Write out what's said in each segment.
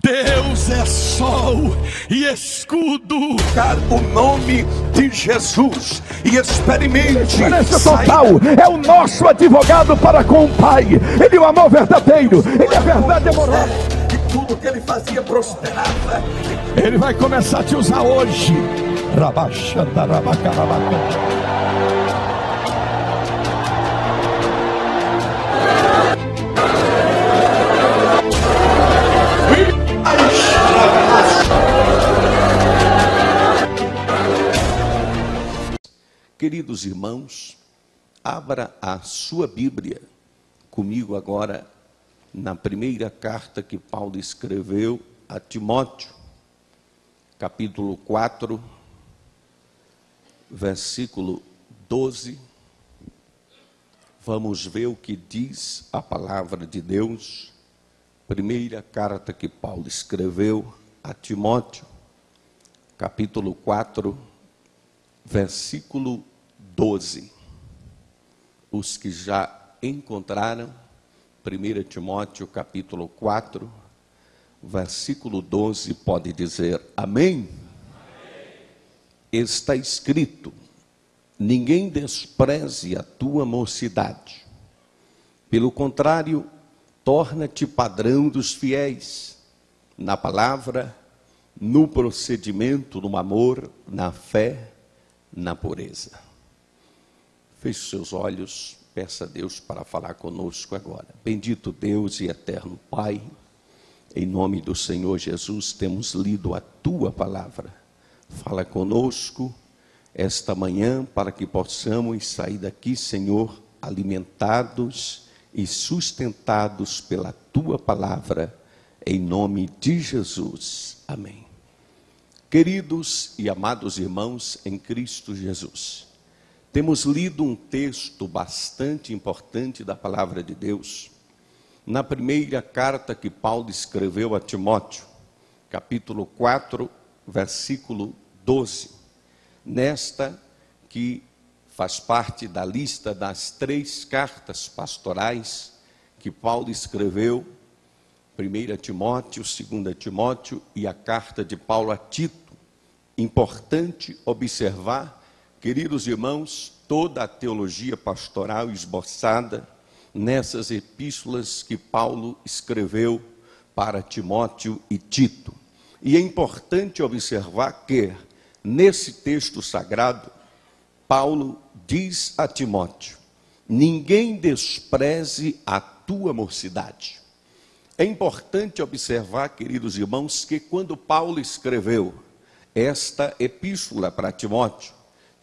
Deus é sol e escudo. O nome de Jesus e experimente. Diferença total, é o nosso advogado para com o Pai. Ele é o amor verdadeiro, ele é a verdade amorosa. E tudo que ele fazia prosperava. Ele vai começar a te usar hoje. Queridos irmãos, abra a sua Bíblia comigo agora na primeira carta que Paulo escreveu a Timóteo, capítulo 4, versículo 12. Vamos ver o que diz a palavra de Deus. Primeira carta que Paulo escreveu a Timóteo, capítulo 4, versículo 12. Os que já encontraram, 1 Timóteo capítulo 4, versículo 12, pode dizer amém? Está escrito: ninguém despreze a tua mocidade. Pelo contrário, torna-te padrão dos fiéis, na palavra, no procedimento, no amor, na fé, na pureza. Feche seus olhos, peça a Deus para falar conosco agora. Bendito Deus e eterno Pai, em nome do Senhor Jesus, temos lido a Tua palavra. Fala conosco esta manhã para que possamos sair daqui, Senhor, alimentados e sustentados pela Tua palavra, em nome de Jesus. Amém. Queridos e amados irmãos em Cristo Jesus, temos lido um texto bastante importante da palavra de Deus, na primeira carta que Paulo escreveu a Timóteo, capítulo 4, versículo 12. Nesta que faz parte da lista das 3 cartas pastorais que Paulo escreveu, 1 Timóteo, 2 Timóteo e a carta de Paulo a Tito. Importante observar, queridos irmãos, toda a teologia pastoral esboçada nessas epístolas que Paulo escreveu para Timóteo e Tito. E é importante observar que, nesse texto sagrado, Paulo diz a Timóteo: ninguém despreze a tua mocidade. É importante observar, queridos irmãos, que quando Paulo escreveu esta epístola para Timóteo,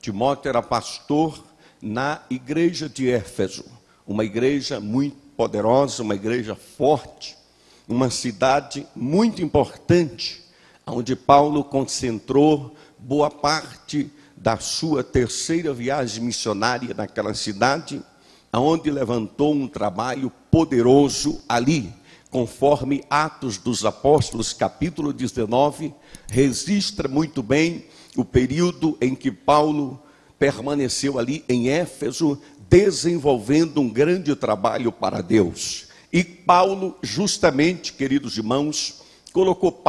Timóteo era pastor na igreja de Éfeso, uma igreja muito poderosa, uma igreja forte, uma cidade muito importante, onde Paulo concentrou boa parte da sua 3ª viagem missionária naquela cidade, onde levantou um trabalho poderoso ali, conforme Atos dos Apóstolos, capítulo 19, registra muito bem o período em que Paulo permaneceu ali em Éfeso, desenvolvendo um grande trabalho para Deus. E Paulo, justamente, queridos irmãos, colocou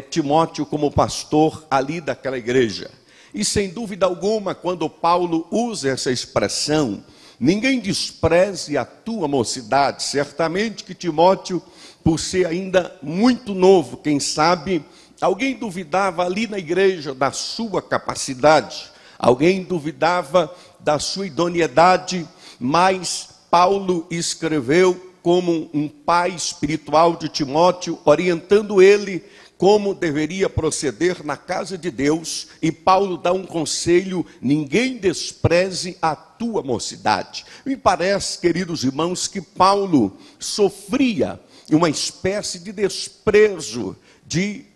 Timóteo como pastor ali daquela igreja. E sem dúvida alguma, quando Paulo usa essa expressão, ninguém despreze a tua mocidade, certamente que Timóteo, por ser ainda muito novo, quem sabe, alguém duvidava ali na igreja da sua capacidade, alguém duvidava da sua idoneidade, mas Paulo escreveu como um pai espiritual de Timóteo, orientando ele como deveria proceder na casa de Deus, e Paulo dá um conselho: ninguém despreze a tua mocidade. Me parece, queridos irmãos, que Paulo sofria uma espécie de desprezo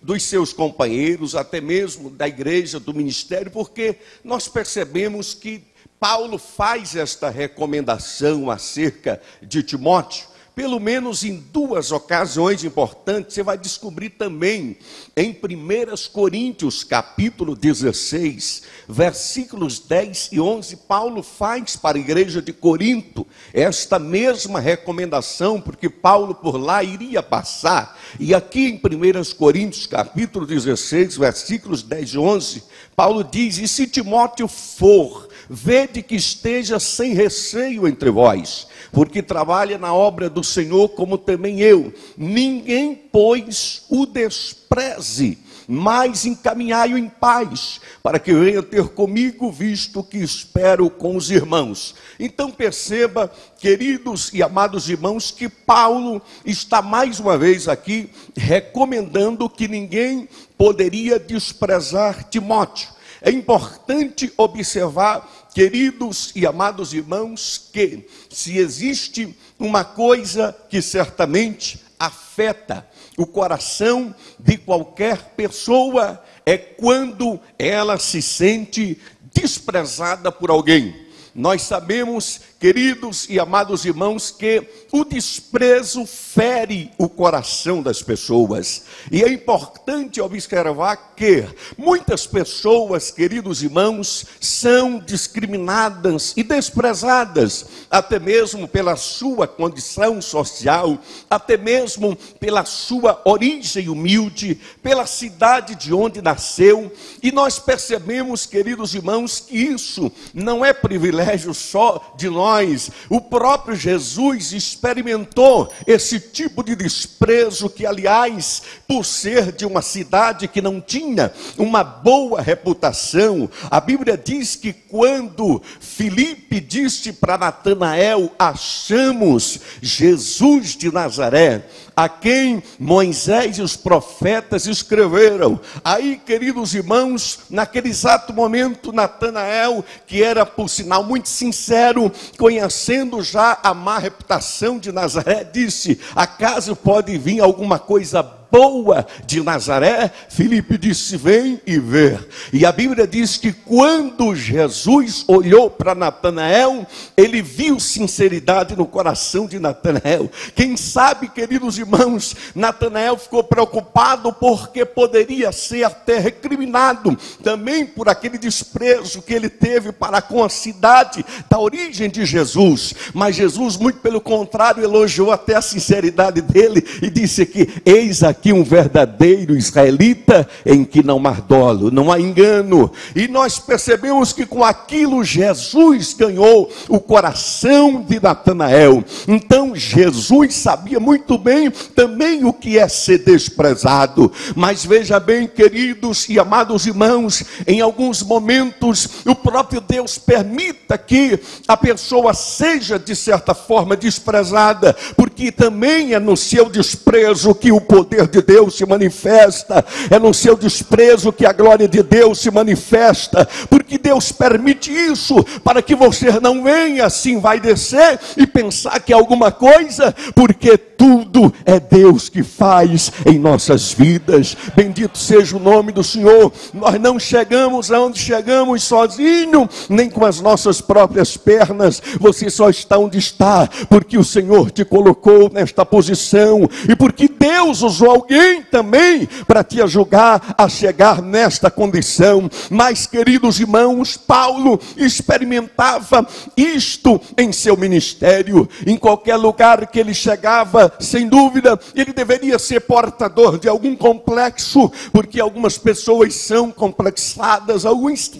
dos seus companheiros, até mesmo da igreja, do ministério, porque nós percebemos que Paulo faz esta recomendação acerca de Timóteo, pelo menos em duas ocasiões importantes. Você vai descobrir também em 1 Coríntios, capítulo 16, versículos 10 e 11, Paulo faz para a igreja de Corinto esta mesma recomendação, porque Paulo por lá iria passar. E aqui em 1 Coríntios, capítulo 16, versículos 10 e 11, Paulo diz: e se Timóteo for, vede que esteja sem receio entre vós, porque trabalha na obra do Senhor como também eu. Ninguém, pois, o despreze, mas encaminhai-o em paz, para que venha ter comigo, visto que espero com os irmãos. Então perceba, queridos e amados irmãos, que Paulo está mais uma vez aqui recomendando que ninguém poderia desprezar Timóteo. É importante observar, queridos e amados irmãos, que se existe uma coisa que certamente afeta o coração de qualquer pessoa, é quando ela se sente desprezada por alguém. Nós sabemos, queridos e amados irmãos, que o desprezo fere o coração das pessoas. E é importante observar que muitas pessoas, queridos irmãos, são discriminadas e desprezadas, até mesmo pela sua condição social, até mesmo pela sua origem humilde, pela cidade de onde nasceu. E nós percebemos, queridos irmãos, que isso não é privilégio só de nós. O próprio Jesus experimentou esse tipo de desprezo, que aliás, por ser de uma cidade que não tinha uma boa reputação, a Bíblia diz que quando Filipe disse para Natanael: achamos Jesus de Nazaré, a quem Moisés e os profetas escreveram. Aí, queridos irmãos, naquele exato momento, Natanael, que era por sinal muito sincero, conhecendo já a má reputação de Nazaré, disse: acaso pode vir alguma coisa boa de Nazaré? Filipe disse: vem e vê. E a Bíblia diz que quando Jesus olhou para Natanael, ele viu sinceridade no coração de Natanael. Quem sabe, queridos irmãos, Natanael ficou preocupado, porque poderia ser até recriminado também por aquele desprezo que ele teve para com a cidade da origem de Jesus. Mas Jesus, muito pelo contrário, elogiou até a sinceridade dele e disse que eis aqui um verdadeiro israelita, em que não há dolo, não há engano. E nós percebemos que com aquilo Jesus ganhou o coração de Natanael. Então Jesus sabia muito bem também o que é ser desprezado. Mas veja bem, queridos e amados irmãos, em alguns momentos o próprio Deus permita que a pessoa seja de certa forma desprezada, porque também é no seu desprezo que o poder de Deus se manifesta, é no seu desprezo que a glória de Deus se manifesta, porque Deus permite isso para que você não venha assim, vai descer e pensar que é alguma coisa, porque tudo é Deus que faz em nossas vidas. Bendito seja o nome do Senhor. Nós não chegamos aonde chegamos sozinho, nem com as nossas próprias pernas. Você só está onde está porque o Senhor te colocou nesta posição, e porque Deus usou alguém também para te ajudar a chegar nesta condição. Mas, queridos irmãos, Paulo experimentava isto em seu ministério. Em qualquer lugar que ele chegava, sem dúvida, ele deveria ser portador de algum complexo, porque algumas pessoas são complexadas, alguns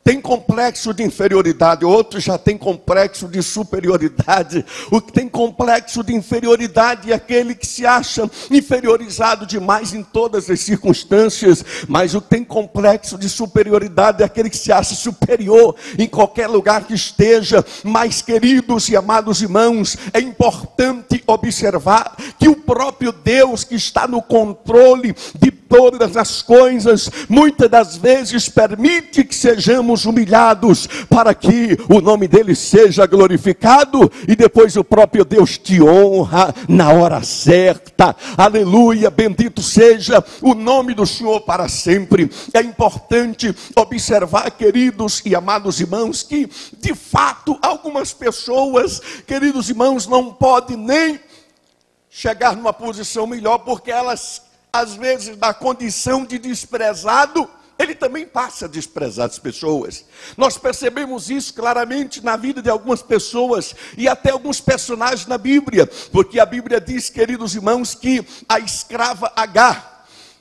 tem complexo de inferioridade, outros já tem complexo de superioridade. O que tem complexo de inferioridade é aquele que se acha inferiorizado demais em todas as circunstâncias, mas o que tem complexo de superioridade é aquele que se acha superior em qualquer lugar que esteja. Mas, queridos e amados irmãos, é importante observar que o próprio Deus, que está no controle de todas as coisas, muitas das vezes permite que sejamos humilhados, para que o nome dele seja glorificado, e depois o próprio Deus te honra na hora certa. Aleluia, bendito seja o nome do Senhor para sempre. É importante observar, queridos e amados irmãos, que de fato algumas pessoas, queridos irmãos, não podem nem chegar numa posição melhor, porque elas, às vezes, na condição de desprezado, ele também passa a desprezar as pessoas. Nós percebemos isso claramente na vida de algumas pessoas e até alguns personagens na Bíblia, porque a Bíblia diz, queridos irmãos, que a escrava Agar,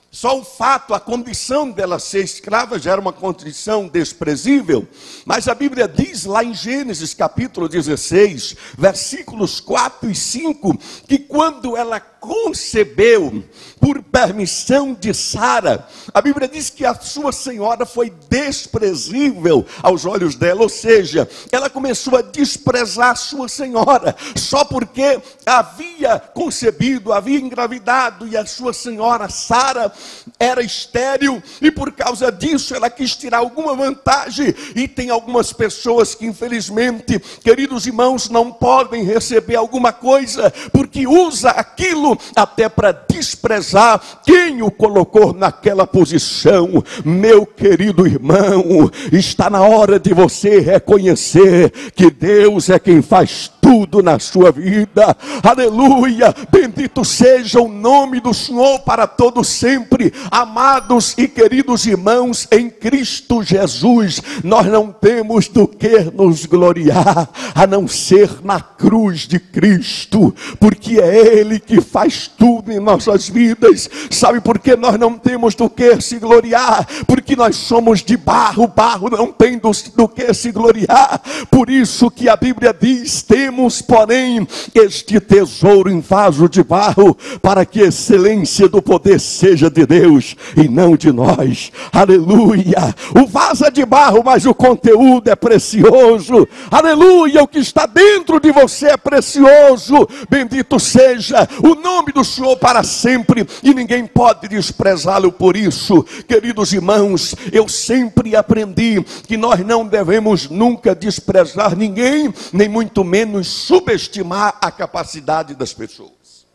só o fato, a condição dela ser escrava já era uma condição desprezível, mas a Bíblia diz lá em Gênesis capítulo 16, versículos 4 e 5, que quando ela concebeu, por permissão de Sara, a Bíblia diz que a sua senhora foi desprezível aos olhos dela, ou seja, ela começou a desprezar a sua senhora, só porque havia concebido, havia engravidado, e a sua senhora Sara era estéril, e por causa disso ela quis tirar alguma vantagem, e tem algumas pessoas que infelizmente, queridos irmãos, não podem receber alguma coisa, porque usa aquilo até para desprezar quem o colocou naquela posição. Meu querido irmão, está na hora de você reconhecer que Deus é quem faz tudo na sua vida. Aleluia, bendito seja o nome do Senhor para todo sempre. Amados e queridos irmãos, em Cristo Jesus, nós não temos do que nos gloriar, a não ser na cruz de Cristo, porque é Ele que faz tudo em nossas vidas. Sabe por que nós não temos do que se gloriar? Porque nós somos de barro, barro não tem do que se gloriar. Por isso que a Bíblia diz, temos porém este tesouro em vaso de barro, para que a excelência do poder seja de Deus e não de nós. Aleluia, o vaso é de barro, mas o conteúdo é precioso. Aleluia, o que está dentro de você é precioso. Bendito seja o nome do Senhor para sempre, e ninguém pode desprezá-lo por isso. Queridos irmãos, eu sempre aprendi que nós não devemos nunca desprezar ninguém, nem muito menos subestimar a capacidade das pessoas.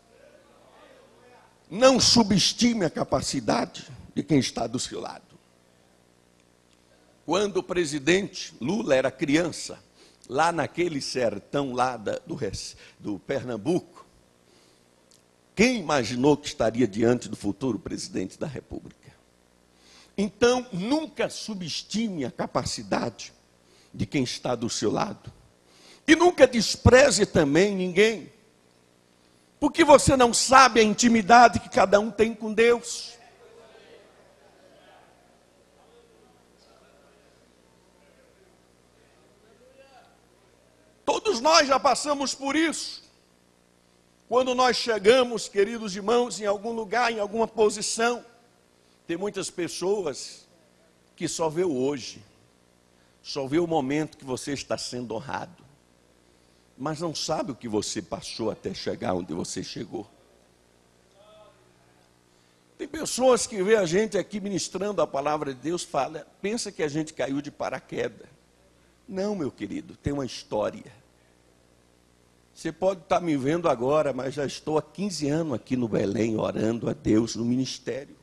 Não subestime a capacidade de quem está do seu lado. Quando o presidente Lula era criança, lá naquele sertão lá do Pernambuco, quem imaginou que estaria diante do futuro presidente da República? Então, nunca subestime a capacidade de quem está do seu lado. E nunca despreze também ninguém, porque você não sabe a intimidade que cada um tem com Deus. Todos nós já passamos por isso. Quando nós chegamos, queridos irmãos, em algum lugar, em alguma posição, tem muitas pessoas que só vê o hoje, só vê o momento que você está sendo honrado, mas não sabe o que você passou até chegar onde você chegou. Tem pessoas que vê a gente aqui ministrando a palavra de Deus, pensa que a gente caiu de paraquedas. Não, meu querido, tem uma história. Você pode estar me vendo agora, mas já estou há 15 anos aqui no Belém, orando a Deus no ministério.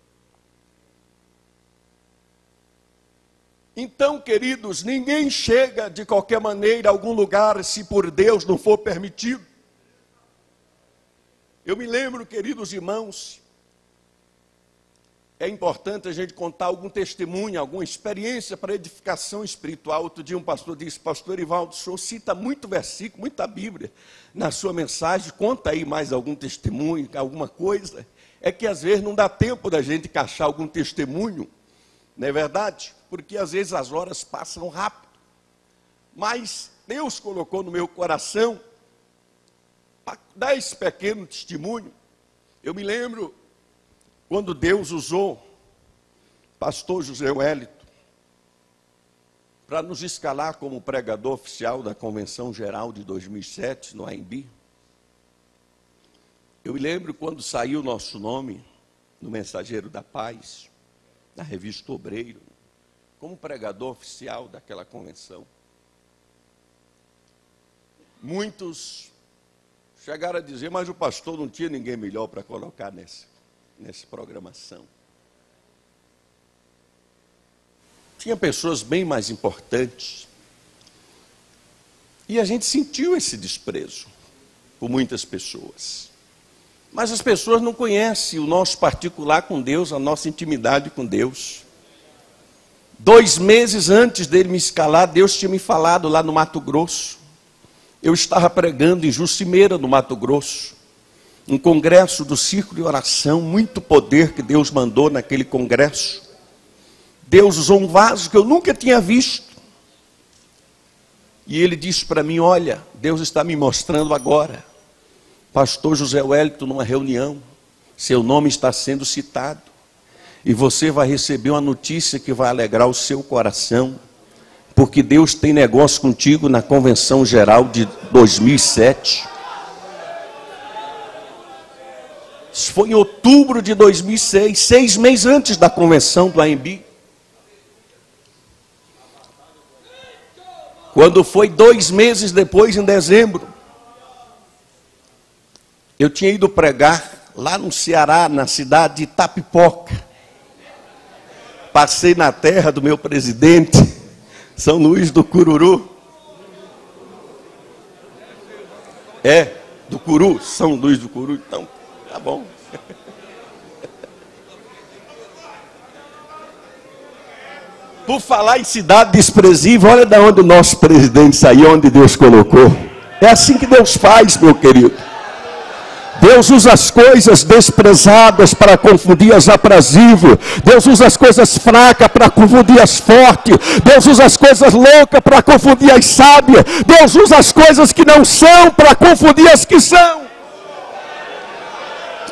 Então, queridos, ninguém chega de qualquer maneira a algum lugar se por Deus não for permitido. Eu me lembro, queridos irmãos, é importante a gente contar algum testemunho, alguma experiência para edificação espiritual. Outro dia um pastor disse, pastor Ivaldo, o senhor cita muito versículo, muita Bíblia na sua mensagem, conta aí mais algum testemunho, alguma coisa. É que às vezes não dá tempo da gente encaixar algum testemunho, não é verdade? Porque às vezes as horas passam rápido. Mas Deus colocou no meu coração 10 pequenos testemunhos. Eu me lembro quando Deus usou pastor José Wellington para nos escalar como pregador oficial da Convenção Geral de 2007, no AMB. Eu me lembro quando saiu nosso nome no Mensageiro da Paz, na revista Obreiro, como pregador oficial daquela convenção. Muitos chegaram a dizer, mas o pastor não tinha ninguém melhor para colocar nessa programação. Tinha pessoas bem mais importantes. E a gente sentiu esse desprezo por muitas pessoas. Mas as pessoas não conhecem o nosso particular com Deus, a nossa intimidade com Deus. 2 meses antes dele me escalar, Deus tinha me falado lá no Mato Grosso. Eu estava pregando em Jucimeira, no Mato Grosso. Um congresso do Círculo de Oração, muito poder que Deus mandou naquele congresso. Deus usou um vaso que eu nunca tinha visto. E ele disse para mim, olha, Deus está me mostrando agora. Pastor José Wellington, numa reunião, seu nome está sendo citado. E você vai receber uma notícia que vai alegrar o seu coração. Porque Deus tem negócio contigo na Convenção Geral de 2007. Isso foi em outubro de 2006, 6 meses antes da convenção do AMB. Quando foi 2 meses depois, em dezembro, eu tinha ido pregar lá no Ceará, na cidade de Itapipoca. Passei na terra do meu presidente, São Luís do Cururu. Do Curu, São Luís do Curu, então, tá bom. Por falar em cidade desprezível, olha de onde o nosso presidente saiu, onde Deus colocou. É assim que Deus faz, meu querido. Deus usa as coisas desprezadas para confundir as aprazíveis. Deus usa as coisas fracas para confundir as fortes. Deus usa as coisas loucas para confundir as sábias. Deus usa as coisas que não são para confundir as que são.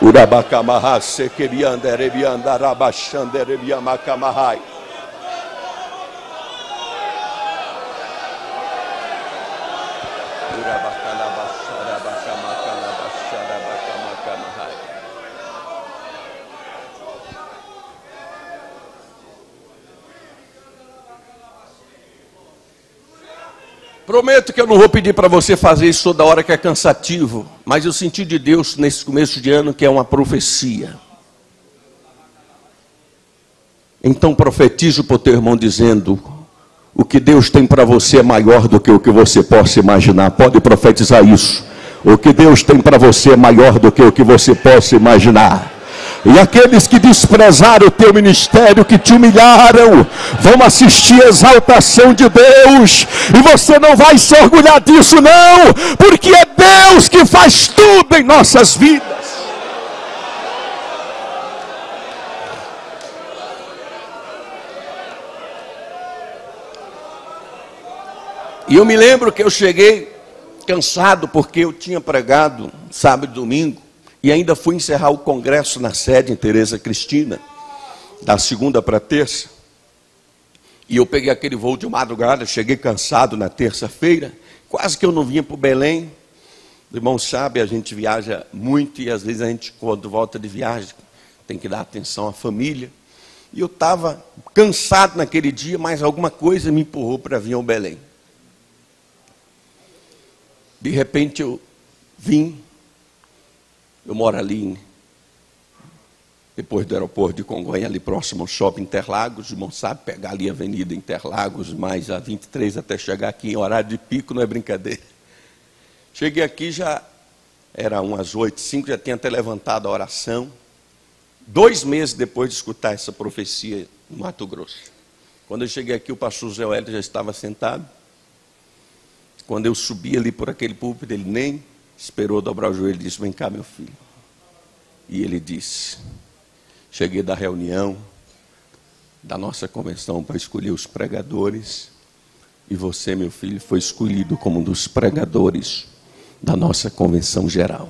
Urabacamarra, sequerianderebiandarabachanderebiamacamarrai. Prometo que eu não vou pedir para você fazer isso toda hora, que é cansativo. Mas eu senti de Deus nesse começo de ano que é uma profecia. Então profetizo para o teu irmão dizendo: o que Deus tem para você é maior do que o que você possa imaginar. Pode profetizar isso. O que Deus tem para você é maior do que o que você possa imaginar. E aqueles que desprezaram o teu ministério, que te humilharam, vão assistir a exaltação de Deus. E você não vai se orgulhar disso não, porque é Deus que faz tudo em nossas vidas. E eu me lembro que eu cheguei cansado, porque eu tinha pregado sábado e domingo. E ainda fui encerrar o congresso na sede em Tereza Cristina, da segunda para terça. E eu peguei aquele voo de madrugada, cheguei cansado na terça-feira. Quase que eu não vinha para o Belém. O irmão sabe, a gente viaja muito e às vezes a gente, quando volta de viagem, tem que dar atenção à família. E eu estava cansado naquele dia, mas alguma coisa me empurrou para vir ao Belém. De repente eu vim. Eu moro ali, depois do aeroporto de Congonha, ali próximo ao Shopping Interlagos. O irmão sabe, pegar ali a Avenida Interlagos, mais a 23 até chegar aqui em horário de pico, não é brincadeira. Cheguei aqui, já era umas 8h05, já tinha até levantado a oração. 2 meses depois de escutar essa profecia no Mato Grosso. Quando eu cheguei aqui, o pastor José Wellington já estava sentado. Quando eu subi ali por aquele púlpito, ele nem esperou dobrar o joelho e disse: vem cá, meu filho. E ele disse: cheguei da reunião da nossa convenção para escolher os pregadores, e você, meu filho, foi escolhido como um dos pregadores da nossa convenção geral.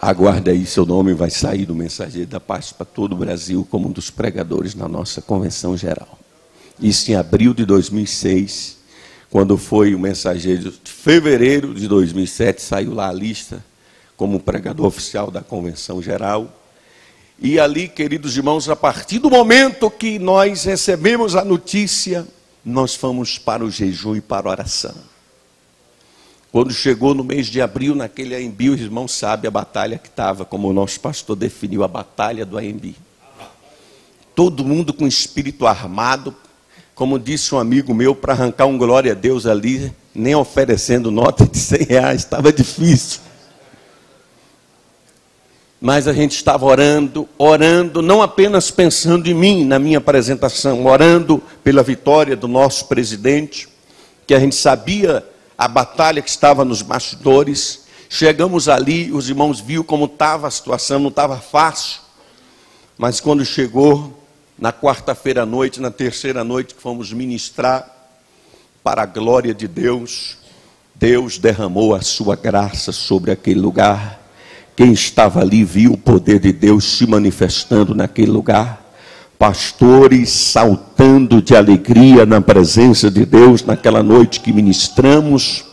Aguarde aí, seu nome vai sair do Mensageiro da Paz para todo o Brasil como um dos pregadores na nossa convenção geral. Isso em abril de 2006. Quando foi o Mensageiro de fevereiro de 2007, saiu lá a lista como pregador oficial da Convenção Geral. E ali, queridos irmãos, a partir do momento que nós recebemos a notícia, nós fomos para o jejum e para a oração. Quando chegou no mês de abril, naquele AMB, os irmãos sabem a batalha que estava, como o nosso pastor definiu, a batalha do AMB. Todo mundo com espírito armado. Como disse um amigo meu, para arrancar um glória a Deus ali, nem oferecendo nota de R$100, estava difícil. Mas a gente estava orando, não apenas pensando em mim, na minha apresentação, orando pela vitória do nosso presidente, que a gente sabia a batalha que estava nos bastidores. Chegamos ali, os irmãos viram como estava a situação, não estava fácil. Mas quando chegou, na quarta-feira à noite, na terceira noite que fomos ministrar, para a glória de Deus, Deus derramou a sua graça sobre aquele lugar. Quem estava ali viu o poder de Deus se manifestando naquele lugar. Pastores saltando de alegria na presença de Deus naquela noite que ministramos.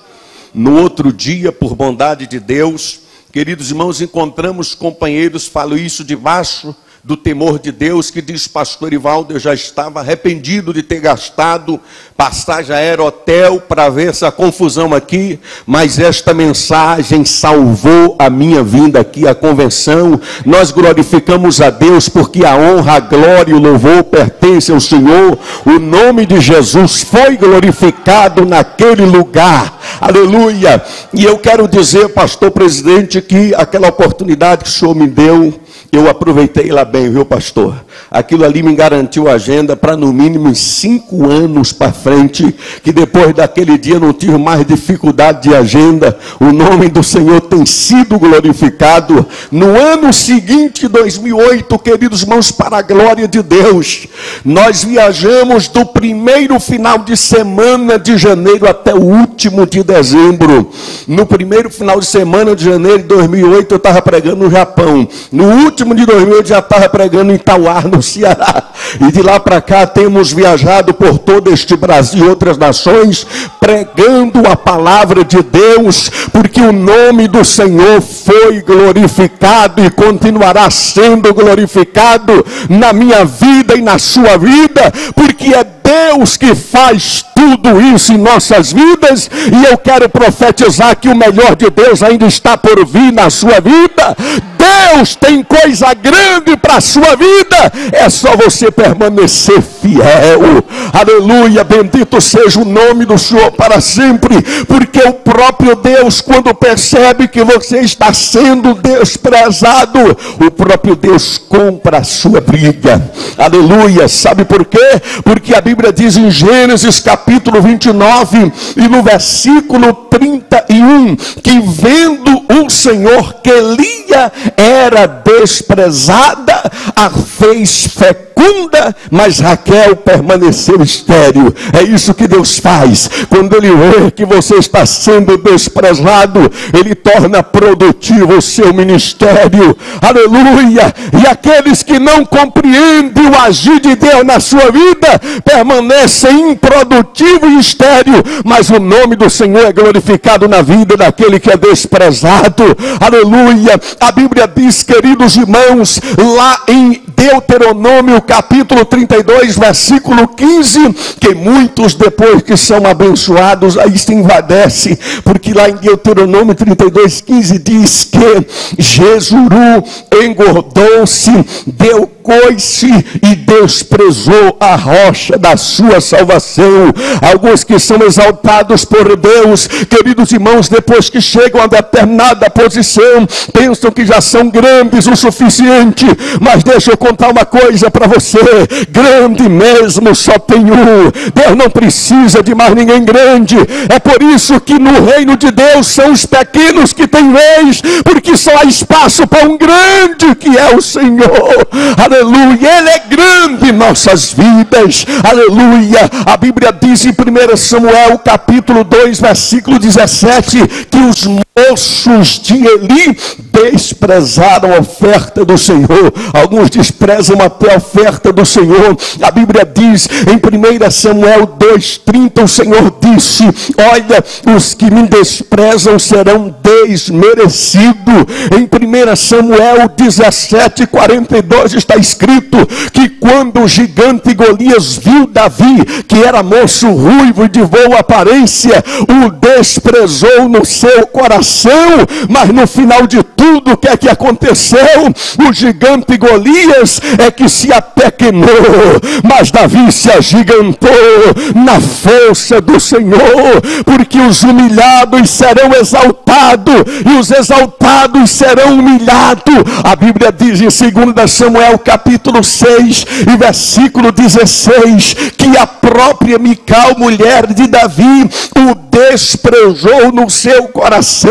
No outro dia, por bondade de Deus, queridos irmãos, encontramos companheiros, falo isso debaixo do temor de Deus, que diz: pastor Ivaldo, eu já estava arrependido de ter gastado passagem aérea, hotel, para ver essa confusão aqui, mas esta mensagem salvou a minha vinda aqui à convenção. Nós glorificamos a Deus, porque a honra, a glória e o louvor pertence ao Senhor. O nome de Jesus foi glorificado naquele lugar, aleluia. E eu quero dizer, pastor presidente, que aquela oportunidade que o senhor me deu, eu aproveitei lá bem, viu, pastor? Aquilo ali me garantiu a agenda para no mínimo 5 anos para frente, que depois daquele dia não tive mais dificuldade de agenda. O nome do Senhor tem sido glorificado. No ano seguinte, 2008, queridos irmãos, para a glória de Deus, nós viajamos do primeiro final de semana de janeiro até o último de dezembro. No primeiro final de semana de janeiro de 2008, eu estava pregando no Japão. No último de 2008, já estava pregando em Itauá, no Ceará. E de lá para cá temos viajado por todo este Brasil e outras nações, pregando a palavra de Deus, porque o nome do Senhor foi glorificado e continuará sendo glorificado na minha vida e na sua vida, porque é Deus que faz tudo isso em nossas vidas. E eu quero profetizar que o melhor de Deus ainda está por vir na sua vida. Deus tem coisa grande para a sua vida, é só você permanecer fiel. Aleluia, bendito seja o nome do Senhor para sempre, porque o próprio Deus, quando percebe que você está sendo desprezado, o próprio Deus compra a sua briga. Aleluia, sabe por quê? Porque a Bíblia diz em Gênesis capítulo 29 e no versículo 31, que vendo o Senhor que Lia era desprezada, a fez fecunda, mas Raquel permaneceu estéril. É isso que Deus faz. Quando Ele vê que você está sendo desprezado, Ele torna produtivo o seu ministério. Aleluia. E aqueles que não compreendem o agir de Deus na sua vida, permanecem improdutivos e estéril, mas o nome do Senhor é glorificado na vida daquele que é desprezado. Aleluia. A Bíblia diz, queridos irmãos, lá em Deuteronômio capítulo 32, versículo 15, que muitos depois que são abençoados, aí se envadece, porque lá em Deuteronômio 32, 15 diz que Jesuru engordou-se, deu coice e desprezou a rocha da sua salvação. Alguns que são exaltados por Deus, queridos irmãos, depois que chegam a determinada posição, pensam que já são grandes o suficiente, mas deixa eu contar uma coisa para você: grande mesmo só tem um. Deus não precisa de mais ninguém grande. É por isso que no reino de Deus são os pequenos que têm vez, porque só há espaço para um grande, que é o Senhor. Aleluia, Ele é grande em nossas vidas. Aleluia. A Bíblia diz em 1 Samuel capítulo 2, versículo 17, que os moços de Eli desprezaram a oferta do Senhor. Alguns desprezam até a oferta do Senhor. A Bíblia diz em 1 Samuel 2,30, o Senhor disse: olha, os que me desprezam serão desmerecidos. Em 1 Samuel 17,42 está escrito que quando o gigante Golias viu Davi, que era moço ruivo e de boa aparência, o desprezou no seu coração coração. Mas no final de tudo, o que é que aconteceu? O gigante Golias é que se apequenou, mas Davi se agigantou na força do Senhor, porque os humilhados serão exaltados e os exaltados serão humilhados. A Bíblia diz em 2 Samuel capítulo 6 e versículo 16 que a própria Mical, mulher de Davi, o desprezou no seu coração.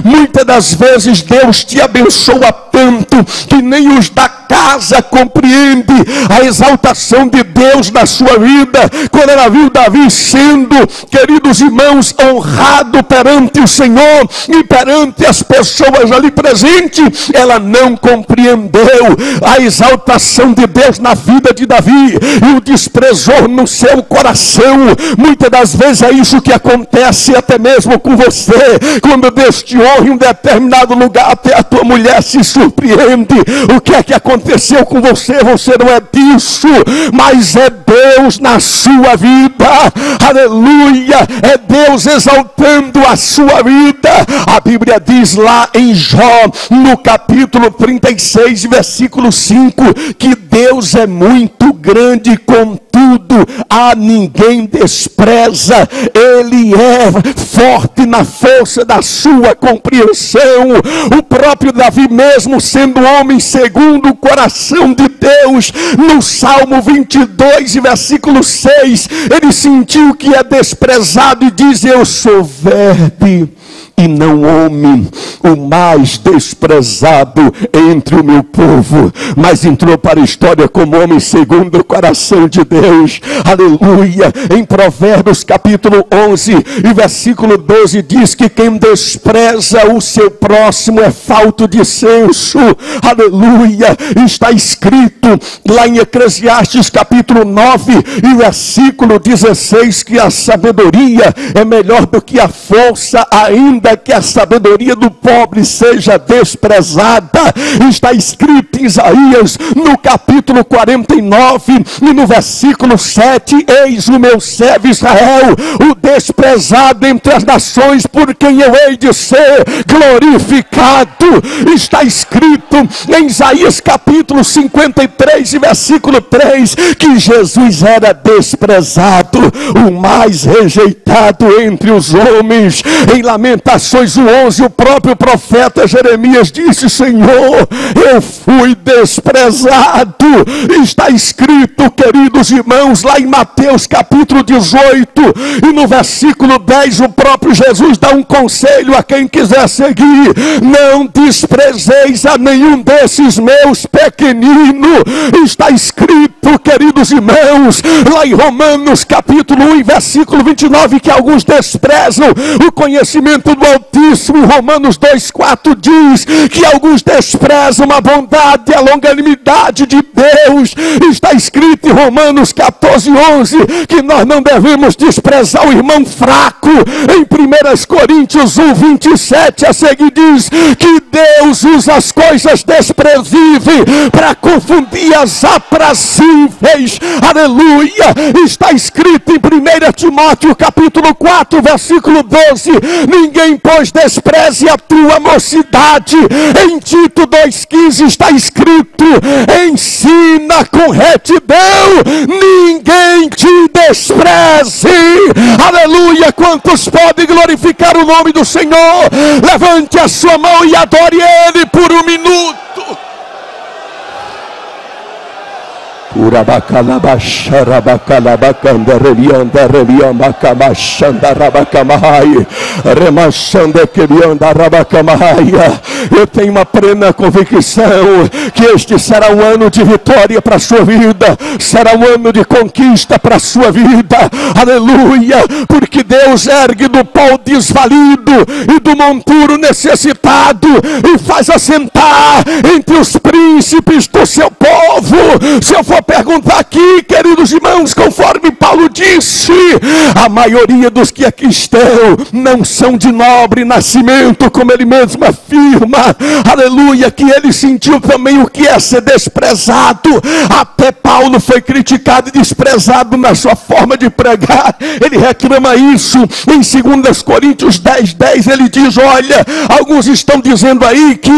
Muitas das vezes Deus te abençoa tanto que nem os da casa compreende a exaltação de Deus na sua vida. Quando ela viu Davi sendo, queridos irmãos, honrado perante o Senhor e perante as pessoas ali presentes, ela não compreendeu a exaltação de Deus na vida de Davi e o desprezou no seu coração. Muitas das vezes é isso que acontece até mesmo com você. Quando Deus te honra em um determinado lugar, até a tua mulher se surpreende. O que é que aconteceu com você? Você não é disso, mas é Deus na sua vida. Aleluia! É Deus exaltando a sua vida. A Bíblia diz lá em Jó, no capítulo 36, versículo 5, que Deus é muito grande, contudo a ninguém despreza. Ele é forte na força da sua compreensão. O próprio Davi, mesmo sendo homem segundo o coração de Deus, no Salmo 22 e versículo 6, ele sentiu que é desprezado e diz: eu sou verde e não homem, o mais desprezado entre o meu povo, mas entrou para a história como homem segundo o coração de Deus. Aleluia! Em Provérbios capítulo 11 e versículo 12 diz que quem despreza o seu próximo é falto de senso. Aleluia! Está escrito lá em Eclesiastes capítulo 9 e versículo 16 que a sabedoria é melhor do que a força, ainda que a sabedoria do pobre seja desprezada. Está escrito em Isaías no capítulo 49 e no versículo 7: eis o meu servo Israel, o desprezado entre as nações, por quem eu hei de ser glorificado. Está escrito em Isaías capítulo 53 e versículo 3 que Jesus era desprezado, o mais rejeitado entre os homens. Em Lamentações 11, o próprio profeta Jeremias disse: Senhor, eu fui desprezado. Está escrito, queridos irmãos, lá em Mateus capítulo 18 e no versículo 10, o próprio Jesus dá um conselho a quem quiser seguir: não desprezeis a nenhum desses meus pequeninos. Está escrito, queridos irmãos, lá em Romanos capítulo 1 e versículo 29, que alguns desprezam o conhecimento do Altíssimo. Romanos 2,4 diz que alguns desprezam a bondade e a longanimidade de Deus. Está escrito em Romanos 14,11 que nós não devemos desprezar o irmão fraco. Em 1 Coríntios 1,27 a seguir diz que Deus usa as coisas desprezíveis para confundir as aprazíveis. Aleluia! Está escrito em 1 Timóteo capítulo 4 versículo 12: ninguém, pois, despreze a tua mocidade. Em Tito 2,15 está escrito: ensina com retidão, ninguém te despreze. Aleluia! Quantos podem glorificar o nome do Senhor? Levante a sua mão e adore Ele por um minuto. Eu tenho uma plena convicção que este será um ano de vitória para a sua vida, será um ano de conquista para a sua vida. Aleluia! Porque Deus ergue do pau desvalido e do monturo necessitado e faz assentar entre os príncipes do seu povo. Se eu for perguntar aqui, queridos irmãos, conforme Paulo Paulo disse: a maioria dos que aqui estão não são de nobre nascimento, como ele mesmo afirma, aleluia, que ele sentiu também o que é ser desprezado. Até Paulo foi criticado e desprezado na sua forma de pregar. Ele reclama isso em 2 Coríntios 10:10. Ele diz: olha, alguns estão dizendo aí que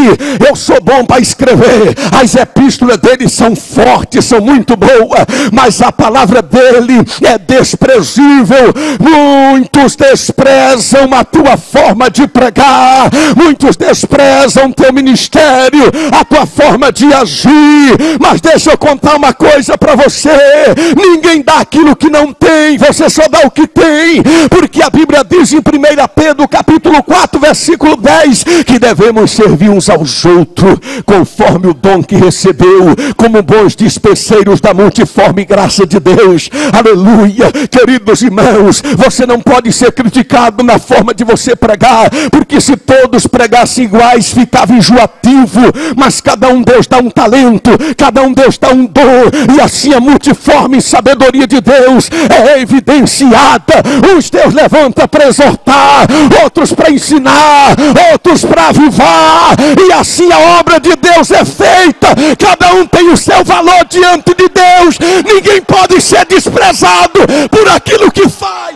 eu sou bom para escrever, as epístolas dele são fortes, são muito boas, mas a palavra dele é desprezível. Muitos desprezam a tua forma de pregar, muitos desprezam teu ministério, a tua forma de agir. Mas deixa eu contar uma coisa para você: ninguém dá aquilo que não tem, você só dá o que tem, porque a Bíblia diz em 1 Pedro capítulo 4 versículo 10 que devemos servir uns aos outros conforme o dom que recebeu, como bons dispenseiros da multiforme graça de Deus. Aleluia. Queridos irmãos, você não pode ser criticado na forma de você pregar, porque se todos pregassem iguais ficava enjoativo, mas cada um Deus dá um talento, cada um Deus dá um dom, e assim a multiforme sabedoria de Deus é evidenciada. Uns Deus levanta para exortar, outros para ensinar, outros para avivar, e assim a obra de Deus é feita. Cada um tem o seu valor diante de Deus. Ninguém pode ser desprezado por aquilo que faz.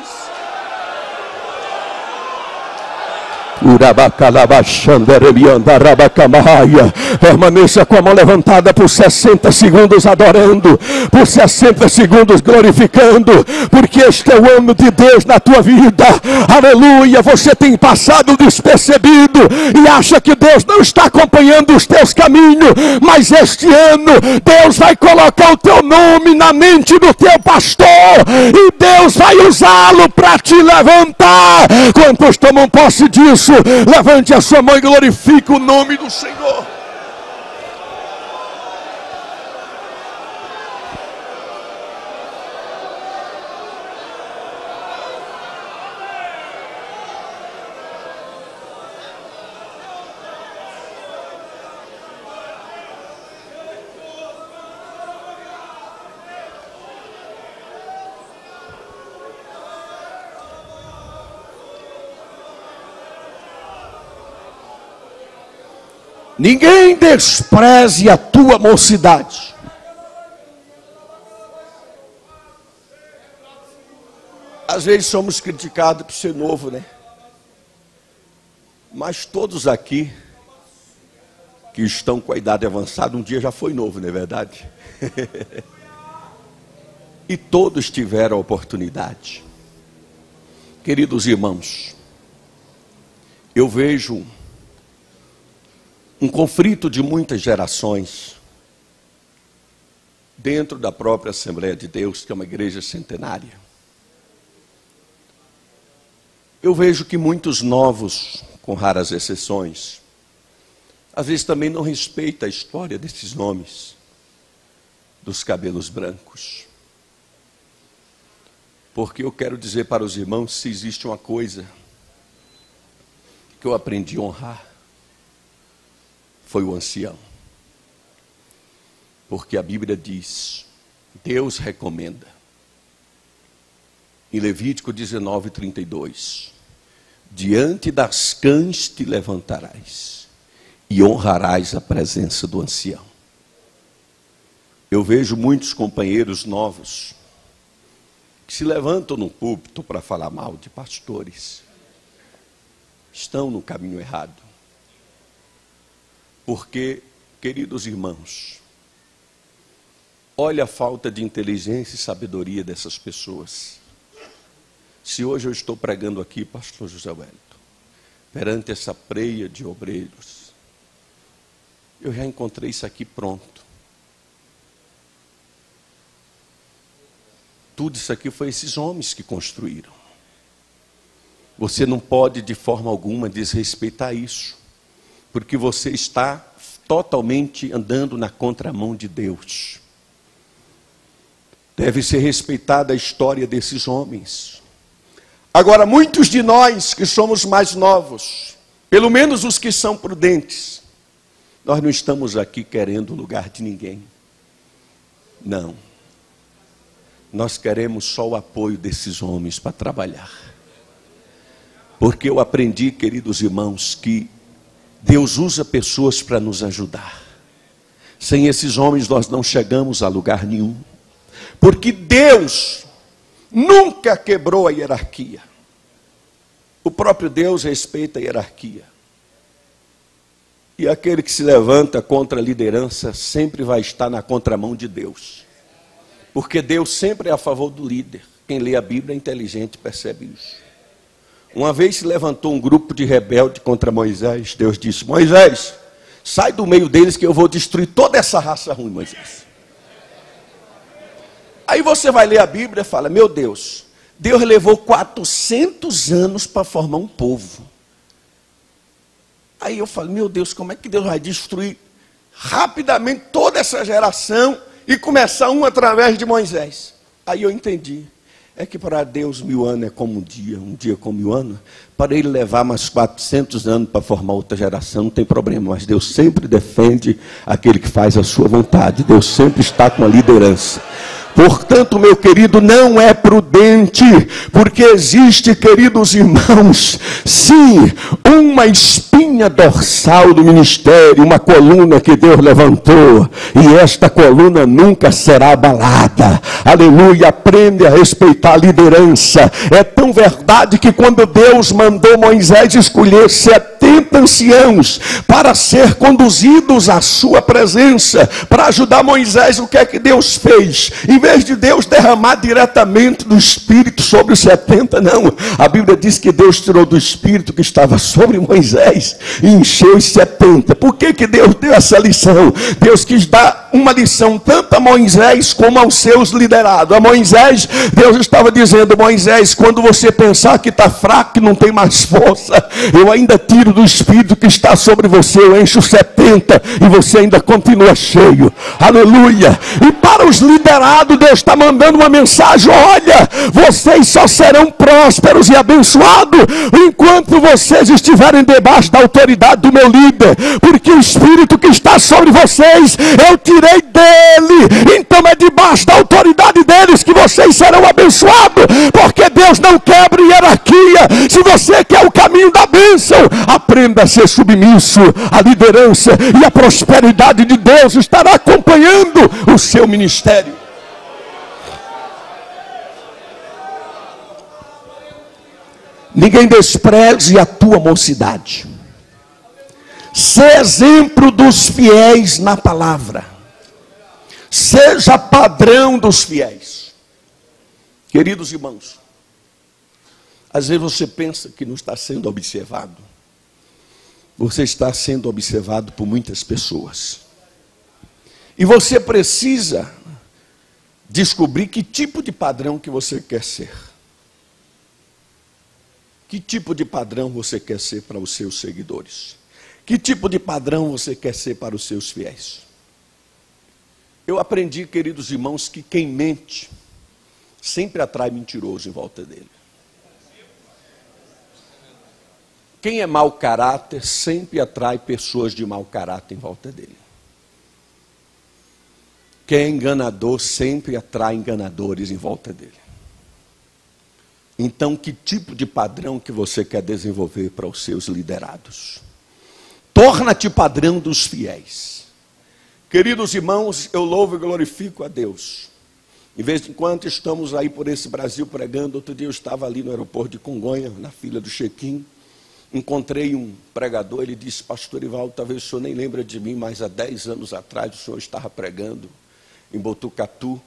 Permaneça com a mão levantada por 60 segundos adorando, por 60 segundos glorificando, porque este é o ano de Deus na tua vida. Aleluia. Você tem passado despercebido e acha que Deus não está acompanhando os teus caminhos, mas este ano Deus vai colocar o teu nome na mente do teu pastor e Deus vai usá-lo para te levantar. Quantos tomam posse disso? Levante a sua mão e glorifique o nome do Senhor. Ninguém despreze a tua mocidade. Às vezes somos criticados por ser novo, né? Mas todos aqui que estão com a idade avançada, um dia já foi novo, não é verdade? E todos tiveram a oportunidade. Queridos irmãos, eu vejo um conflito de muitas gerações dentro da própria Assembleia de Deus, que é uma igreja centenária. Eu vejo que muitos novos, com raras exceções, às vezes também não respeitam a história desses nomes, dos cabelos brancos. Porque eu quero dizer para os irmãos, se existe uma coisa que eu aprendi a honrar, foi o ancião. Porque a Bíblia diz, Deus recomenda, em Levítico 19:32, diante das cães te levantarás e honrarás a presença do ancião. Eu vejo muitos companheiros novos que se levantam no púlpito para falar mal de pastores. Estão no caminho errado. Porque, queridos irmãos, olha a falta de inteligência e sabedoria dessas pessoas. Se hoje eu estou pregando aqui, pastor José Wellington, perante essa preia de obreiros, eu já encontrei isso aqui pronto. Tudo isso aqui foi esses homens que construíram. Você não pode de forma alguma desrespeitar isso, porque você está totalmente andando na contramão de Deus. Deve ser respeitada a história desses homens. Agora, muitos de nós que somos mais novos, pelo menos os que são prudentes, nós não estamos aqui querendo o lugar de ninguém. Não. nós queremos só o apoio desses homens para trabalhar. Porque eu aprendi, queridos irmãos, que Deus usa pessoas para nos ajudar. Sem esses homens nós não chegamos a lugar nenhum. Porque Deus nunca quebrou a hierarquia. O próprio Deus respeita a hierarquia. E aquele que se levanta contra a liderança sempre vai estar na contramão de Deus. Porque Deus sempre é a favor do líder. Quem lê a Bíblia é inteligente, percebe isso. Uma vez se levantou um grupo de rebeldes contra Moisés. Deus disse: Moisés, sai do meio deles que eu vou destruir toda essa raça ruim, Moisés. Aí você vai ler a Bíblia e fala: meu Deus, Deus levou 400 anos para formar um povo. Aí eu falo: meu Deus, como é que Deus vai destruir rapidamente toda essa geração e começar um através de Moisés? Aí eu entendi. É que para Deus 1000 anos é como um dia como 1000 anos. Para ele levar mais 400 anos para formar outra geração, não tem problema. Mas Deus sempre defende aquele que faz a sua vontade. Deus sempre está com a liderança. Portanto, meu querido, não é prudente, porque existe, queridos irmãos, sim, uma espinha dorsal do ministério, uma coluna que Deus levantou, e esta coluna nunca será abalada. Aleluia, aprende a respeitar a liderança. É tão verdade que quando Deus mandou Moisés escolher 70 anciãos para ser conduzidos à sua presença, para ajudar Moisés, o que é que Deus fez? Em vez de Deus derramar diretamente do Espírito sobre os 70, não. A Bíblia diz que Deus tirou do Espírito que estava sobre Moisés e encheu os 70. Por que Deus deu essa lição? Deus quis dar uma lição tanto a Moisés como aos seus liderados. A Moisés, Deus estava dizendo: Moisés, quando você pensar que está fraco, que não tem mais força, eu ainda tiro do Espírito que está sobre você, eu encho os 70 e você ainda continua cheio. Aleluia. E para os liderados, Deus está mandando uma mensagem: olha, vocês só serão prósperos e abençoados enquanto vocês estiverem debaixo da autoridade do meu líder, porque o Espírito que está sobre vocês, eu tirei dele, então é debaixo da autoridade deles que vocês serão abençoados, porque Deus não quebra hierarquia. Se você quer o caminho da bênção, aprenda a ser submisso à liderança, e a prosperidade de Deus estará acompanhando o seu ministério. Ninguém despreze a tua mocidade. Seja exemplo dos fiéis na palavra. Seja padrão dos fiéis. Queridos irmãos, às vezes você pensa que não está sendo observado. Você está sendo observado por muitas pessoas. E você precisa descobrir que tipo de padrão que você quer ser. Que tipo de padrão você quer ser para os seus seguidores? Que tipo de padrão você quer ser para os seus fiéis? Eu aprendi, queridos irmãos, que quem mente sempre atrai mentiroso em volta dele. Quem é mau caráter sempre atrai pessoas de mau caráter em volta dele. Quem é enganador sempre atrai enganadores em volta dele. Então, que tipo de padrão que você quer desenvolver para os seus liderados? Torna-te padrão dos fiéis. Queridos irmãos, eu louvo e glorifico a Deus. De vez em quando estamos aí por esse Brasil pregando. Outro dia eu estava ali no aeroporto de Congonha, na fila do check-in. Encontrei um pregador, ele disse: pastor Ivaldo, talvez o senhor nem lembra de mim, mas há 10 anos atrás o senhor estava pregando em Botucatu.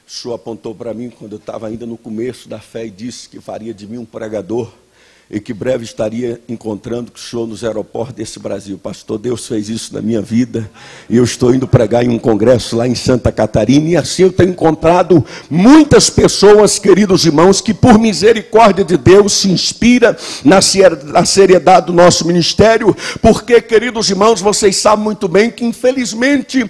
O senhor apontou para mim quando eu estava ainda no começo da fé e disse que faria de mim um pregador e que breve estaria encontrando com o senhor nos aeroportos desse Brasil. Pastor, Deus fez isso na minha vida e eu estou indo pregar em um congresso lá em Santa Catarina, e assim eu tenho encontrado muitas pessoas, queridos irmãos, que por misericórdia de Deus se inspira na seriedade do nosso ministério, porque, queridos irmãos, vocês sabem muito bem que infelizmente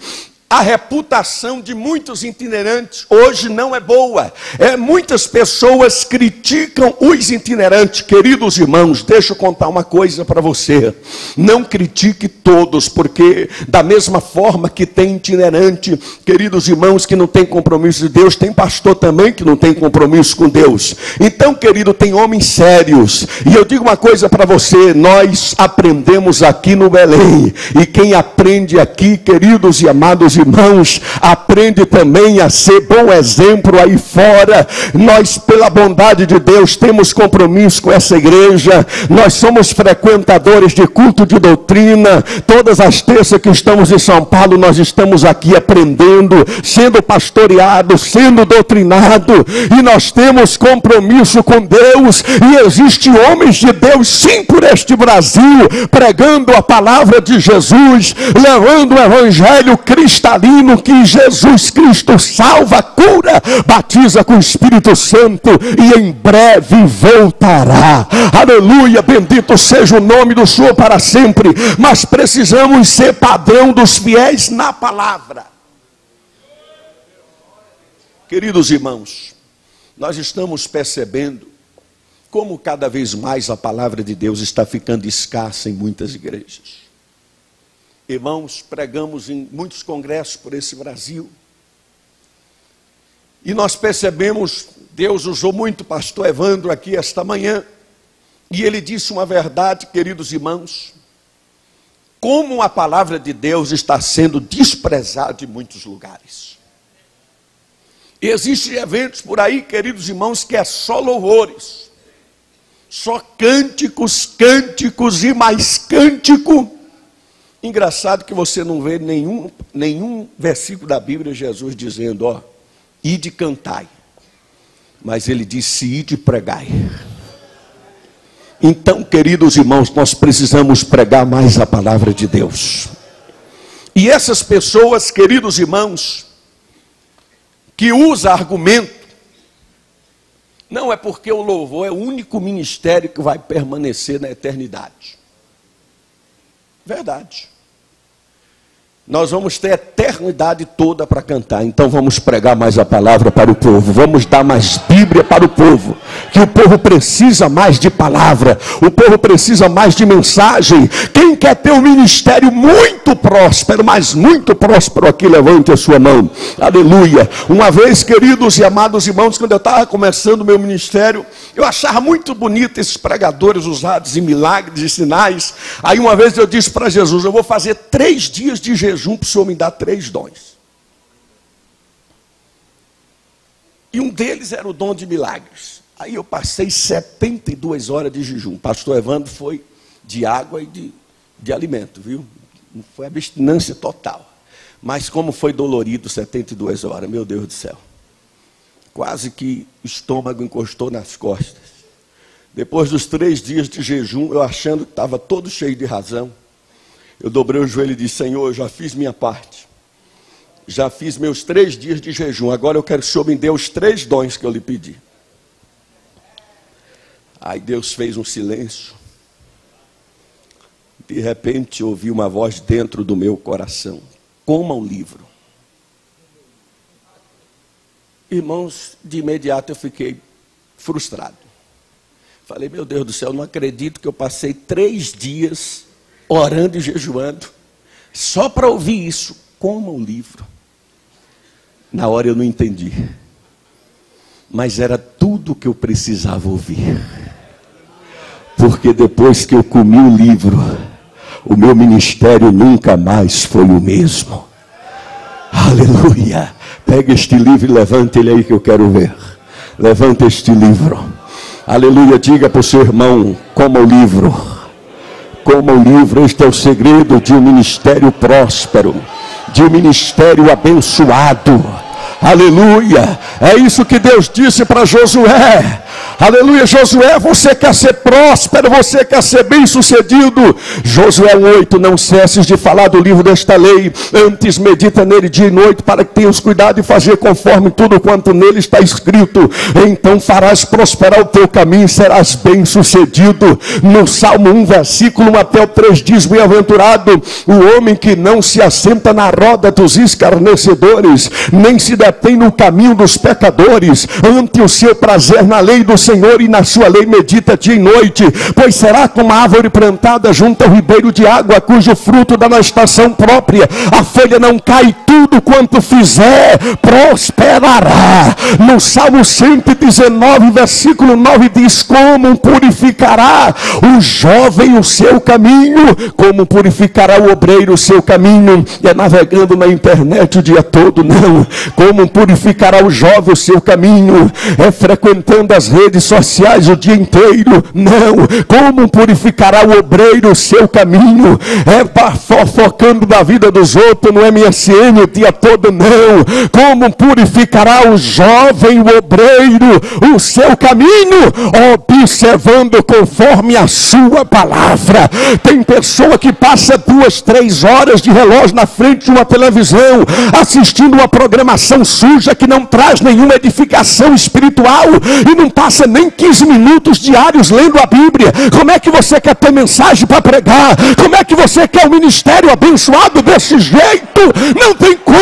a reputação de muitos itinerantes hoje não é boa. Muitas pessoas criticam os itinerantes. Queridos irmãos, deixa eu contar uma coisa para você. Não critique todos, porque da mesma forma que tem itinerante, queridos irmãos, que não tem compromisso de Deus, tem pastor também que não tem compromisso com Deus. Então, querido, tem homens sérios. E eu digo uma coisa para você, nós aprendemos aqui no Belém. E quem aprende aqui, queridos e amados irmãos, aprende também a ser bom exemplo aí fora. Nós, pela bondade de Deus, temos compromisso com essa igreja. Nós somos frequentadores de culto de doutrina. Todas as terças que estamos em São Paulo, nós estamos aqui aprendendo, sendo pastoreado, sendo doutrinado. E nós temos compromisso com Deus. E existem homens de Deus, sim, por este Brasil, pregando a palavra de Jesus, levando o evangelho cristalino que Jesus Cristo salva, cura, batiza com o Espírito Santo e em breve voltará. Aleluia, bendito seja o nome do Senhor para sempre. Mas precisamos ser padrão dos fiéis na palavra. Queridos irmãos, nós estamos percebendo como cada vez mais a palavra de Deus está ficando escassa em muitas igrejas. Irmãos, pregamos em muitos congressos por esse Brasil. E nós percebemos, Deus usou muito o pastor Evandro aqui esta manhã. E ele disse uma verdade, queridos irmãos. Como a palavra de Deus está sendo desprezada em muitos lugares. E existem eventos por aí, queridos irmãos, que é só louvores. Só cânticos, cânticos e mais cântico. Engraçado que você não vê nenhum versículo da Bíblia Jesus dizendo, ó, ide cantai. Mas ele disse, ide pregai. Então, queridos irmãos, nós precisamos pregar mais a palavra de Deus. E essas pessoas, queridos irmãos, que usam argumento, não é porque o louvor é o único ministério que vai permanecer na eternidade. Verdade. Nós vamos ter a eternidade toda para cantar. Então vamos pregar mais a palavra para o povo. Vamos dar mais Bíblia para o povo. Que o povo precisa mais de palavra. O povo precisa mais de mensagem. Quem quer ter um ministério muito próspero, mas muito próspero aqui, levante a sua mão. Aleluia. Uma vez, queridos e amados irmãos, quando eu estava começando o meu ministério, eu achava muito bonito esses pregadores usados em milagres e sinais. Aí uma vez eu disse para Jesus, eu vou fazer 3 dias de jejum para o Senhor me dar 3 dons. E um deles era o dom de milagres. Aí eu passei 72 horas de jejum. Pastor Evandro foi de água e de alimento, viu? Não foi abstinência total. Mas como foi dolorido 72 horas, meu Deus do céu. Quase que o estômago encostou nas costas. Depois dos 3 dias de jejum, eu achando que estava todo cheio de razão, eu dobrei o joelho e disse, Senhor, eu já fiz minha parte. Já fiz meus 3 dias de jejum. Agora eu quero que o Senhor me dê os 3 dons que eu lhe pedi. Aí Deus fez um silêncio. De repente eu ouvi uma voz dentro do meu coração. Coma o livro. Irmãos, de imediato eu fiquei frustrado. Falei, meu Deus do céu, não acredito que eu passei 3 dias orando e jejuando, só para ouvir isso. Coma o livro. Na hora eu não entendi, mas era tudo o que eu precisava ouvir, porque depois que eu comi o livro, o meu ministério nunca mais foi o mesmo. Aleluia. Pega este livro e levanta ele aí que eu quero ver. Levanta este livro. Aleluia. Diga para o seu irmão, coma o livro. Coma o livro. Este é o segredo de um ministério próspero, de um ministério abençoado. Aleluia. É isso que Deus disse para Josué. Aleluia. Josué, você quer ser próspero, você quer ser bem sucedido. Josué 1:8, não cesses de falar do livro desta lei, antes medita nele dia e noite, para que tenhas cuidado de fazer conforme tudo quanto nele está escrito, então farás prosperar o teu caminho e serás bem sucedido. No Salmo 1, versículo 1 até o 3 diz: bem-aventurado o homem que não se assenta na roda dos escarnecedores, nem se detém no caminho dos pecadores, ante o seu prazer na lei do Senhor, e na sua lei medita dia e noite. Pois será como a árvore plantada junto ao ribeiro de água, cujo fruto dá na estação própria, a folha não cai, tudo quanto fizer prosperará. No Salmo 119, versículo 9 diz: como purificará o jovem o seu caminho, como purificará o obreiro o seu caminho? É navegando na internet o dia todo? Não. Como purificará o jovem o seu caminho? É frequentando as redes sociais o dia inteiro? Não. Como purificará o obreiro o seu caminho? É fofocando da vida dos outros no MSN o dia todo? Não. Como purificará o jovem, o obreiro, o seu caminho? Observando conforme a sua palavra. Tem pessoa que passa 2, 3 horas de relógio na frente de uma televisão, assistindo uma programação suja que não traz nenhuma edificação espiritual, e não passa nem 15 minutos diários lendo a Bíblia. Como é que você quer ter mensagem para pregar? Como é que você quer um ministério abençoado desse jeito? Não tem como.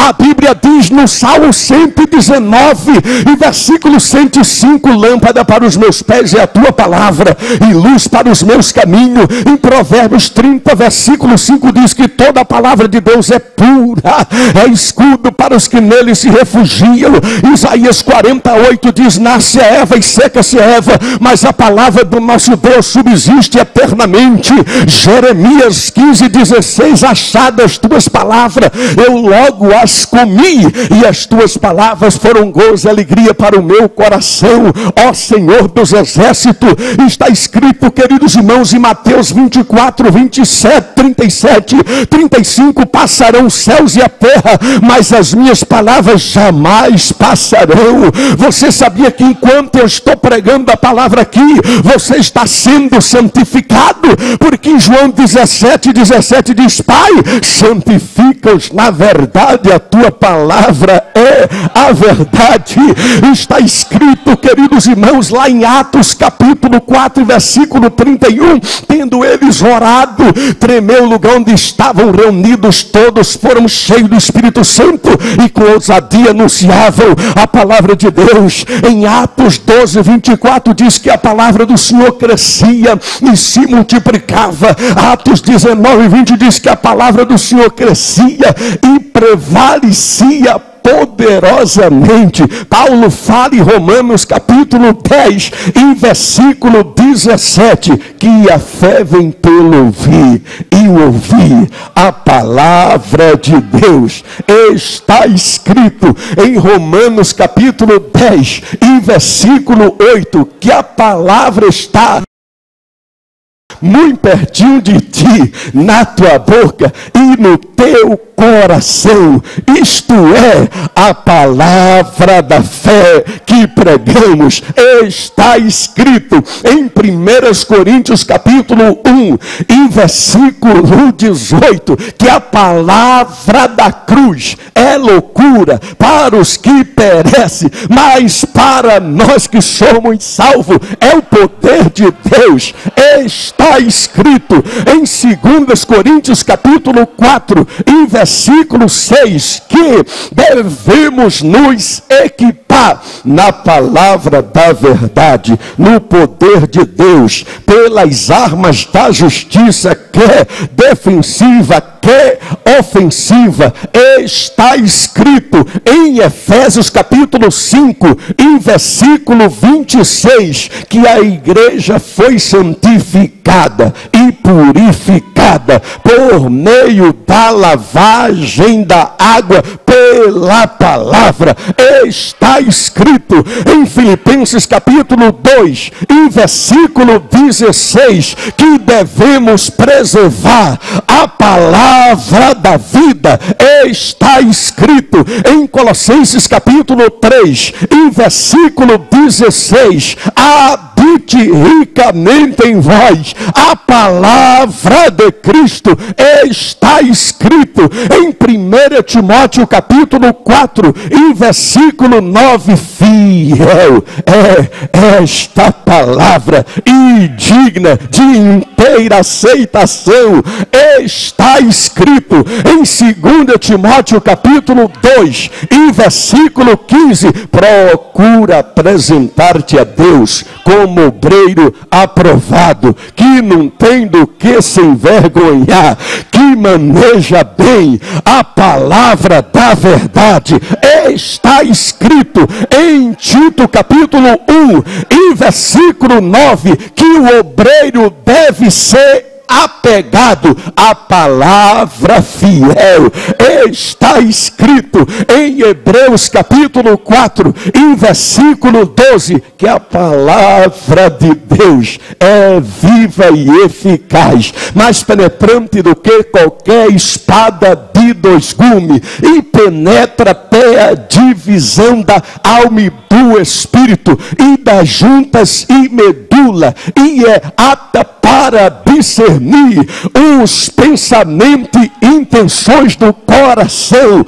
A Bíblia diz no Salmo 119 e versículo 105: lâmpada para os meus pés é a tua palavra e luz para os meus caminhos. Em Provérbios 30, versículo 5 diz que toda a palavra de Deus é pura, é escudo para os que nele se refugiam. Isaías 48 diz: nasce a erva e seca-se a erva, mas a palavra do nosso Deus subsiste eternamente. Jeremias 15:16: achadas tuas palavras, eu logo as comi, e as tuas palavras foram gozo e alegria para o meu coração. Ó Senhor dos exércitos, está escrito, queridos irmãos, em Mateus 24, 27, 37, 35: passarão os céus e a terra, mas as minhas palavras jamais passarão. Você sabia que enquanto eu estou pregando a palavra aqui, você está sendo santificado? Porque em João 17, 17 diz: Pai, santifica-os na verdade, a tua palavra é a verdade. Está escrito, queridos irmãos, lá em Atos capítulo 4, versículo 31, tendo eles orado, tremeu o lugar onde estavam reunidos, todos foram cheios do Espírito Santo e com ousadia anunciavam a palavra de Deus. Em Atos 12, 24 diz que a palavra do Senhor crescia e se multiplicava. Atos 19, 20 diz que a palavra do Senhor crescia e prevalecia poderosamente. Paulo fala em Romanos capítulo 10 em versículo 17 que a fé vem pelo ouvir e o ouvir a palavra de Deus. Está escrito em Romanos capítulo 10 em versículo 8 que a palavra está muito pertinho de ti, na tua boca e no teu coração. Isto é a palavra da fé que pregamos. Está escrito em 1 Coríntios capítulo 1 em versículo 18 que a palavra da cruz é loucura para os que perecem, mas para nós que somos salvos é o poder de Deus. Está escrito em 2 Coríntios capítulo 4 em versículo 6 que devemos nos equipar na palavra da verdade, no poder de Deus, pelas armas da justiça, quer defensiva, quer ofensiva. Está escrito em Efésios capítulo 5 em versículo 26 que a igreja foi santificada e purificada por meio da lavagem da água pela palavra. Está escrito em Filipenses capítulo 2 em versículo 16 que devemos preservar a palavra palavra da vida. Está escrito em Colossenses capítulo 3, em versículo 16: habite ricamente em vós a palavra de Cristo. Está escrito em 1 Timóteo capítulo 4, em versículo 9: fiel é esta palavra e digna de inteira aceitação. Está escrito em 2 Timóteo capítulo 2, em versículo 15: procura apresentar-te a Deus como obreiro aprovado, que não tem do que se envergonhar, que maneja bem a palavra da verdade. Está escrito em Tito capítulo 1, em versículo 9, que o obreiro deve ser apegado à palavra fiel. Está escrito em Hebreus capítulo 4, em versículo 12, que a palavra de Deus é viva e eficaz, mais penetrante do que qualquer espada de dois gumes, e penetra até a divisão da alma e do espírito, e das juntas e medula, e é apta para discernir os pensamentos e intenções do coração.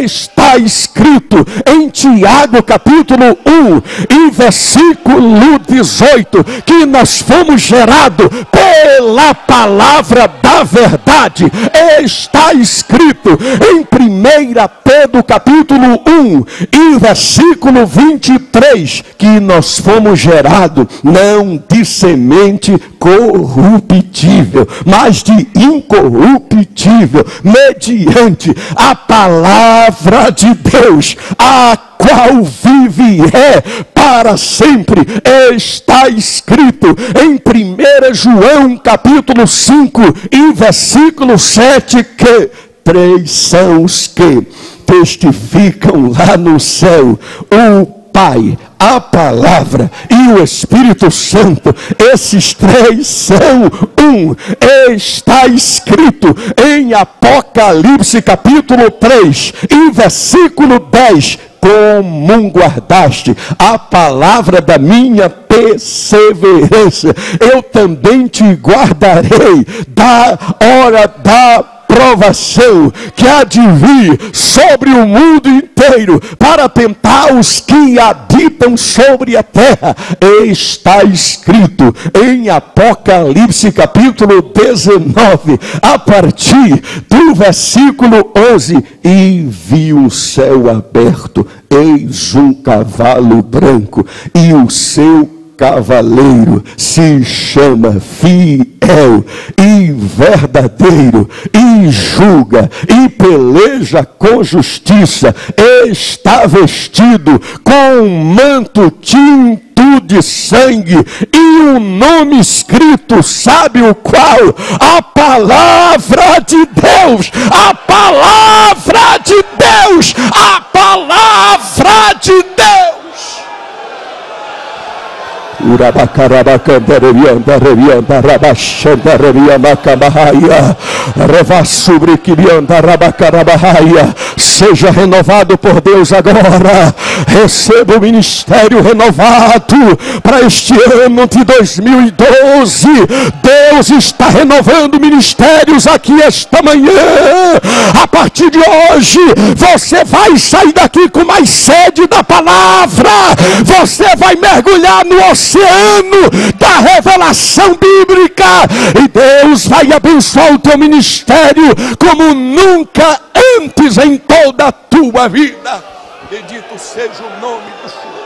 Está escrito em Tiago capítulo 1, em versículo 18, que nós fomos gerados pela palavra da verdade. Está escrito em 1 Pedro capítulo 1, em versículo 23, que nós fomos gerados não de semente corruptível, mas de incorruptível, mediante a palavra de Deus, a qual vive e é para sempre. Está escrito em 1 João capítulo 5, em versículo 7, que 3 são os que testificam lá no céu: o Pai, a palavra e o Espírito Santo. Esses 3 são um. Está escrito em Apocalipse capítulo 3, em versículo 10: como guardaste a palavra da minha perseverança, eu também te guardarei da hora da provação que há de vir sobre o mundo inteiro, para tentar os que habitam sobre a terra. Está escrito em Apocalipse capítulo 19, a partir do versículo 11: e vi o céu aberto, eis um cavalo branco, e o seu cavaleiro se chama Fiel e Verdadeiro, e julga e peleja com justiça. Está vestido com um manto tinto de sangue, e um nome escrito, sabe o qual? A palavra de Deus, a palavra de Deus, a palavra de Deus. Seja renovado por Deus agora. Receba o ministério renovado para este ano de 2012. Deus está renovando ministérios aqui esta manhã. A partir de hoje, você vai sair daqui com mais sede da palavra. Você vai mergulhar no oceano da revelação bíblica, e Deus vai abençoar o teu ministério como nunca antes em toda a tua vida. Bendito seja o nome do Senhor.